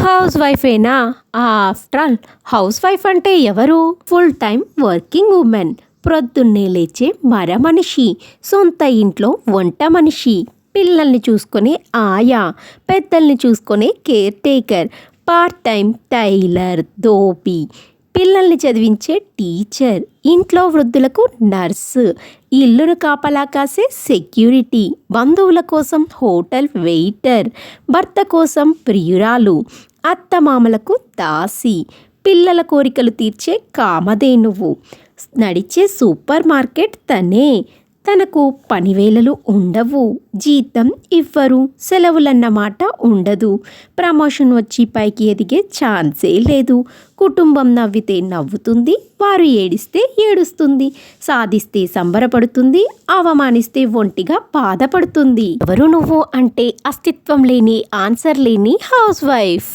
House వైఫేనా? After all house wife అంటే ఎవరు? Full time working women. ప్రొద్దున్నే లేచే మనిషి, సొంత ఇంట్లో వంట మనిషి, పిల్లల్ని చూసుకునే ఆయా, పెద్దల్ని చూసుకునే care taker, part time tailor, దోపి, పిల్లల్ని చదివించే టీచర్, ఇంట్లో వృద్ధులకు నర్సు, ఇల్లును కాపలా కాసే సెక్యూరిటీ, బంధువుల కోసం హోటల్ వెయిటర్, భర్త కోసం ప్రియురాలు, అత్తమామలకు దాసి, పిల్లల కోరికలు తీర్చే కామధేనువు, నడిచే సూపర్ మార్కెట్ తనే. తనకు పనివేళలు ఉండవు, జీతం ఇవ్వరు, సెలవులన్నమాట ఉండదు, ప్రమోషన్ వచ్చి పైకి ఎదిగే ఛాన్సే లేదు. కుటుంబం నవ్వితే నవ్వుతుంది, వారు ఏడిస్తే ఏడుస్తుంది, సాధిస్తే సంబరపడుతుంది, అవమానిస్తే ఒంటిగా బాధపడుతుంది. ఎవరు నువ్వు అంటే అస్తిత్వం లేని, ఆన్సర్ లేని హౌస్ వైఫ్.